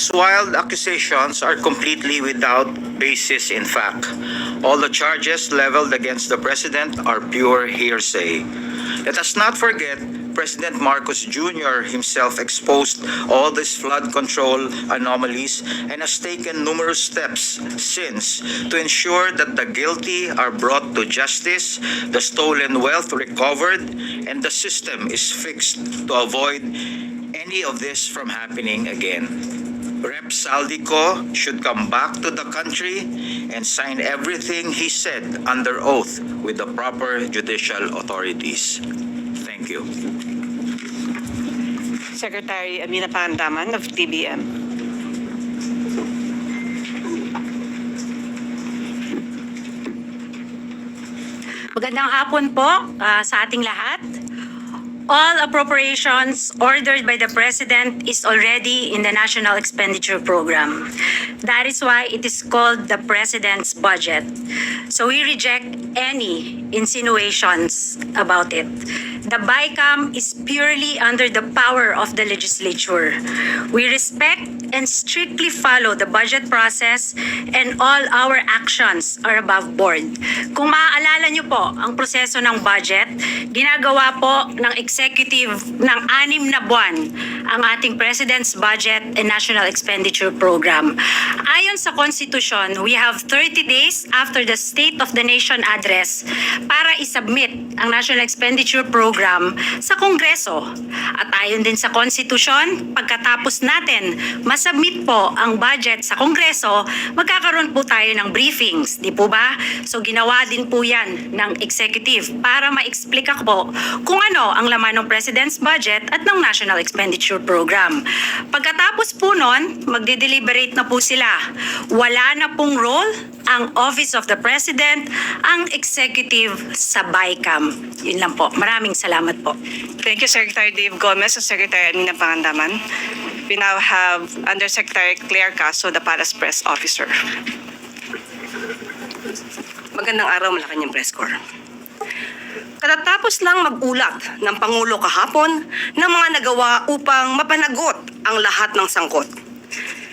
These wild accusations are completely without basis in fact. All the charges leveled against the president are pure hearsay. Let us not forget President Marcos Jr. himself exposed all these flood control anomalies and has taken numerous steps since to ensure that the guilty are brought to justice, the stolen wealth recovered, and the system is fixed to avoid any of this from happening again. Rep. Saldico should come back to the country and sign everything he said under oath with the proper judicial authorities. Thank you. Secretary Amina Pandaman of TBM. Magandang hapon po sa ating lahat. All appropriations ordered by the President is already in the National Expenditure Program. That is why it is called the President's Budget. So we reject any insinuations about it. The BICAM is purely under the power of the legislature. We respect and strictly follow the budget process and all our actions are above board. Kung maaalala niyo po, ang proseso ng budget, ginagawa po ng executive ng 6 na buwan ang ating President's Budget and National Expenditure Program. Ayon sa Constitution, we have 30 days after the State of the Nation Address para isubmit ang National Expenditure Program sa Kongreso. At ayon din sa Constitution, pagkatapos natin masubmit po ang budget sa Kongreso, magkakaroon po tayo ng briefings, di po ba? So ginawa din po yan ng executive para ma-explica po kung ano ang laman ng President's Budget at ng National Expenditure Program. Pagkatapos po nun, magde-deliberate na po sila. Wala na pong role ang Office of the President, ang executive sa BICAM. Yun lang po. Maraming salamat po. Thank you, Secretary Dave Gomez and Secretary Amina Pandaman. We now have Undersecretary Claire Caso, the Palace Press Officer. Magandang araw, Malacanang Press Corps. Katatapos lang mag-ulat ng Pangulo kahapon ng mga nagawa upang mapanagot ang lahat ng sangkot.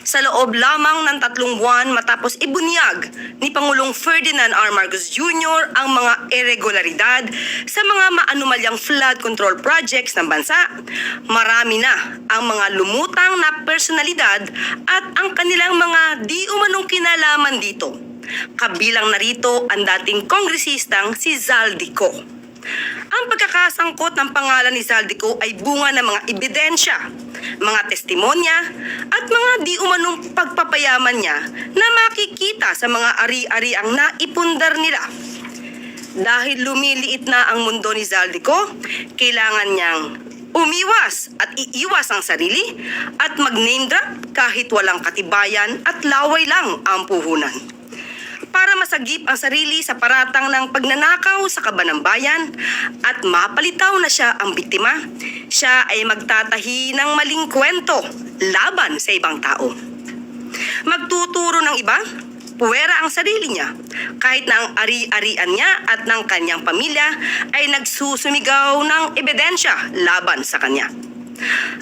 Sa loob lamang ng 3 buwan matapos ibunyag ni Pangulong Ferdinand R. Marcos Jr. ang mga irregularidad sa mga maanumalyang flood control projects ng bansa, marami na ang mga lumutang na personalidad at ang kanilang mga di umanong kinalaman dito. Kabilang narito ang dating kongresistang si Zaldico. Ang pagkakasangkot ng pangalan ni Zaldico ay bunga ng mga ebidensya, mga testimonya at mga di umanong pagpapayaman niya na makikita sa mga ari-ariang naipundar nila. Dahil lumiliit na ang mundo ni Zaldico, kailangan niyang umiwas at iiwas ang sarili at mag-name drop kahit walang katibayan at laway lang ang puhunan. Para masagip ang sarili sa paratang ng pagnanakaw sa kaban ng bayan at mapalitaw na siya ang biktima, siya ay magtatahi ng maling kwento laban sa ibang tao. Magtuturo ng iba, puwera ang sarili niya, kahit na ang ari-arian niya at ng kanyang pamilya ay nagsusumigaw ng ebidensya laban sa kanya.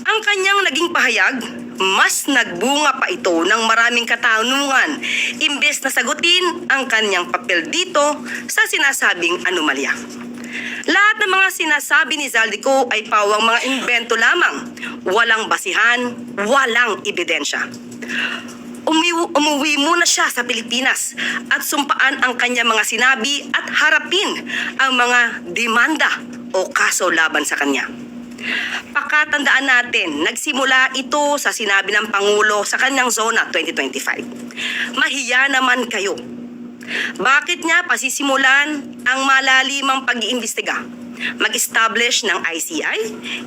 Ang kanyang naging pahayag, mas nagbunga pa ito ng maraming katanungan imbes na sagutin ang kanyang papel dito sa sinasabing anomalya. Lahat ng mga sinasabi ni Zaldico ay pawang mga imbento lamang, walang basihan, walang ebidensya. Umuwi muna siya sa Pilipinas at sumpaan ang kanyang mga sinabi at harapin ang mga demanda o kaso laban sa kanya. Pakatandaan natin, nagsimula ito sa sinabi ng Pangulo sa kanyang Zona 2025. Mahiya naman kayo. Bakit niya pasisimulan ang malalimang pag-iimbestiga? Mag-establish ng ICI,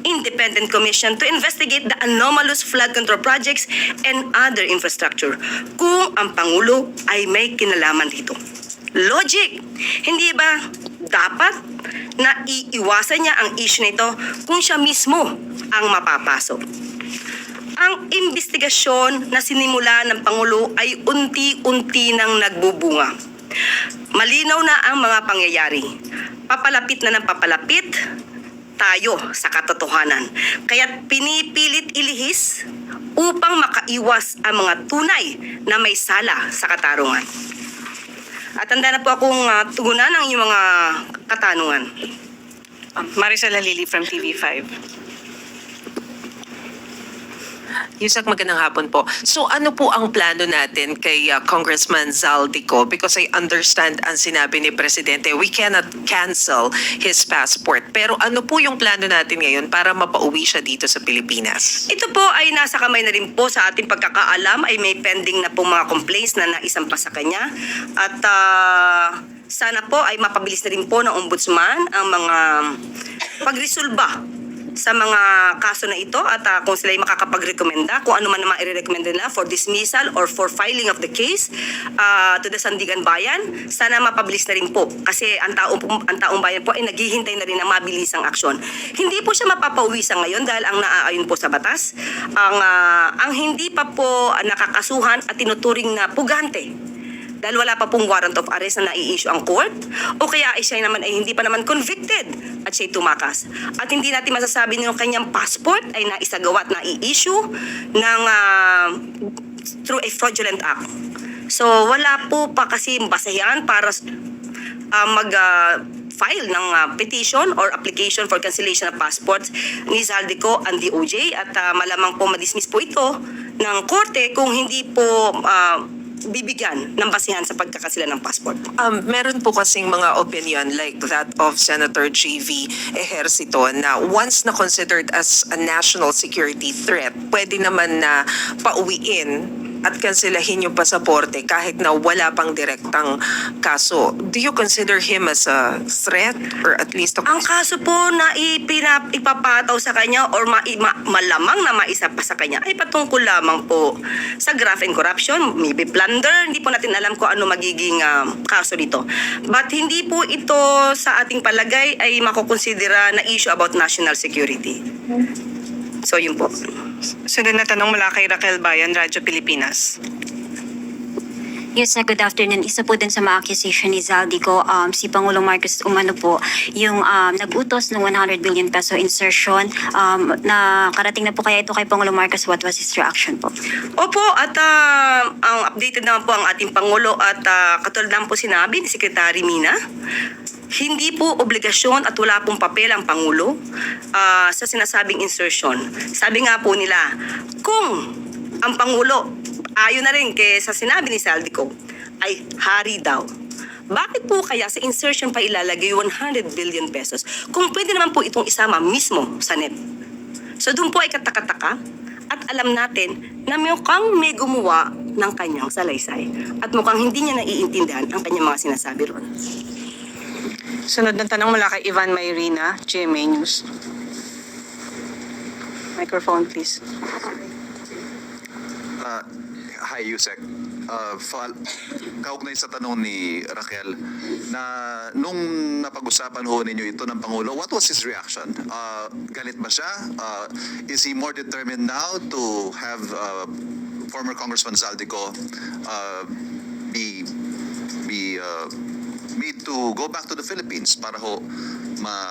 Independent Commission to investigate the anomalous flood control projects and other infrastructure kung ang Pangulo ay may kinalaman dito. Logic! Hindi ba dapat na iiwasan niya ang issue nito kung siya mismo ang mapapasok? Ang investigasyon na sinimula ng Pangulo ay unti-unti nang nagbubunga. Malinaw na ang mga pangyayari. Papalapit na ng papalapit tayo sa katotohanan. Kaya't pinipilit ilihis upang makaiwas ang mga tunay na may sala sa katarungan. At handa na po akong tugunan ang inyong mga katanungan. Maricel Halili from TV5. Yusak, magandang hapon po. So ano po ang plano natin kay Congressman Zaldico? Because I understand ang sinabi ni Presidente, we cannot cancel his passport. Pero ano po yung plano natin ngayon para mapauwi siya dito sa Pilipinas? Ito po ay nasa kamay na rin po sa ating pagkakaalam ay may pending na po mga complaints na naisampa sa kanya. At sana po ay mapabilis na rin po ng ombudsman ang mga pagresolba sa mga kaso na ito at kung sila ay makakapag-rekomenda, kung ano man naman i-recommend nila for dismissal or for filing of the case to the Sandigan Bayan, sana mapabilis na rin po. Kasi ang taong bayan po ay naghihintay na rin ng mabilisang aksyon. Hindi po siya mapapauwi sa ngayon dahil ang naaayon po sa batas, ang hindi pa po nakakasuhan at tinuturing na pugante dahil wala pa pong warrant of arrest na nai-issue ang court o kaya ay siya naman ay hindi pa naman convicted at siya'y tumakas. At hindi natin masasabi na yung kanyang passport ay naisagawa at nai-issue ng, through a fraudulent act. So wala po pa kasi basehan para mag-file ng petition or application for cancellation of passports ni Zaldico and DOJ at malamang po madismiss po ito ng korte kung hindi po bibigyan ng basihan sa pagkakasila ng passport. Meron po kasing mga opinion like that of Senator J.V. Ejercito na once na considered as a national security threat, pwede naman na pauwiin at kanselahin yung pasaporte kahit na wala pang direktang kaso. Do you consider him as a threat or at least Ang kaso po na ipapataw sa kanya or malamang na maisa pa sa kanya ay patungkol lamang po sa graft and corruption, maybe plunder, hindi po natin alam kung ano magiging kaso dito. But hindi po ito sa ating palagay ay makukonsidera na issue about national security. So yun po. Sunod na tanong mula kay Raquel Bayan, Radyo Pilipinas. Yes, good afternoon. Isa po din sa mga accusation ni Zaldico, si Pangulong Marcos umano po yung nag-utos ng 100 billion peso insertion. Nakarating na po kaya ito kay Pangulong Marcos. What was his reaction po? Opo, at ang updated naman po ang ating Pangulo at katulad naman po sinabi ni Secretary Mina, hindi po obligasyon at wala pong papel ang Pangulo sa sinasabing insertion. Sabi nga po nila, kung ang Pangulo, ayon na rin kay sa sinabi ni Zaldico, ay hari daw. Bakit po kaya sa insertion pa ilalagay 100 billion pesos kung pwede naman po itong isama mismo sa NEP? So doon po ay katakataka at alam natin na mukhang may gumawa ng kanyang salaysay at mukhang hindi niya naiintindihan ang kanyang mga sinasabi ron. Sunod na tanong mula kay Ivan Mayrina, GMA News. Microphone, please. Hi, Yusek. Kaugnay sa tanong ni Raquel na nung napag-usapan ho ninyo ito ng Pangulo, what was his reaction? Galit ba siya? Is he more determined now to have former Congressman Zaldico made to go back to the Philippines para ho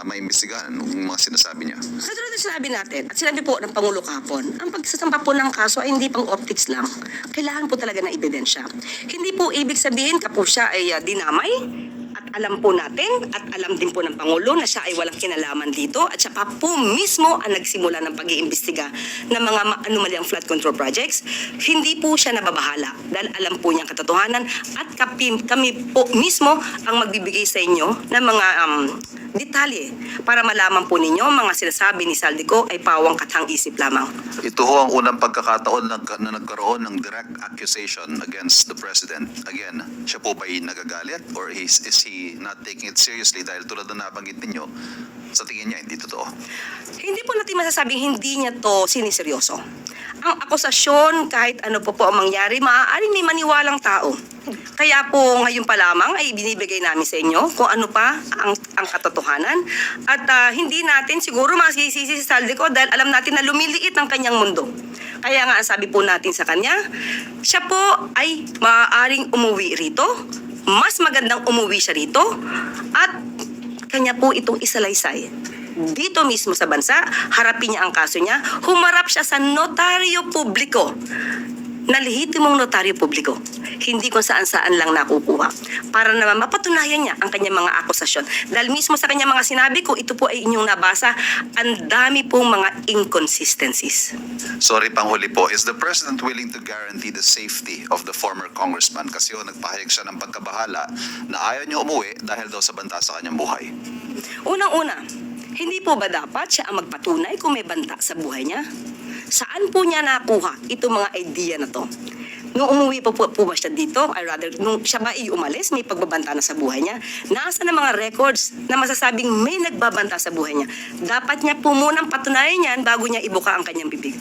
maimbestigahan ng mga sinasabi niya? Katulad na sinabi natin, at sinabi po ng Pangulo kahapon, ang pagsasampa po ng kaso ay hindi pang optics lang. Kailangan po talaga ng ebidensya. Hindi po ibig sabihin kapag siya ay dinamay, at alam po natin, at alam din po ng Pangulo na siya ay walang kinalaman dito, at siya pa po mismo ang nagsimula ng pag-iimbestiga ng mga anomalyang flood control projects. Hindi po siya nababahala dahil alam po niya ang katotohanan at kami po mismo ang magbibigay sa inyo ng mga detalye para malaman po ninyo mga sinasabi ni Zaldico ay pawang katang isip lamang. Ito ho ang unang pagkakataon na nagkaroon ng direct accusation against the President. Again, siya po ba'y nagagalit or is he not taking it seriously dahil tulad na nabanggit ninyo, sa tingin niya hindi totoo? Hindi po natin masasabing hindi niya to siniseryoso. Ang akusasyon, kahit ano po ang mangyari, maaaring may maniwalang tao. Kaya po ngayon pa lamang ay binibigay namin sa inyo kung ano pa ang katotohanan. At hindi natin siguro masisisi si Zaldico dahil alam natin na lumiliit ang kanyang mundo. Kaya nga ang sabi po natin sa kanya, siya po ay maaaring umuwi rito. Mas magandang umuwi siya rito. At kanya po itong isalaysay dito mismo sa bansa, harapin niya ang kaso niya, humarap siya sa notaryo publiko na lehitimong notaryo publiko, hindi kung saan-saan lang nakukuha, para naman mapatunayan niya ang kanyang mga akusasyon. Dahil mismo sa kanyang mga sinabi ko, ito po ay inyong nabasa, ang dami pong mga inconsistencies. Sorry, panghuli po, is the President willing to guarantee the safety of the former congressman? Kasi nagpahayag siya ng pagkabahala na ayaw niya umuwi dahil daw sa banta sa kanyang buhay. Unang-una, hindi po ba dapat siya ang magpatunay kung may banta sa buhay niya? Saan po niya nakuha itong mga idea na to? Nung umuwi po ba siya dito, or rather, nung siya ba umalis, may pagbabanta na sa buhay niya? Nasa na mga records na masasabing may nagbabanta sa buhay niya? Dapat niya po munang patunayan yan bago niya ibuka ang kanyang bibig.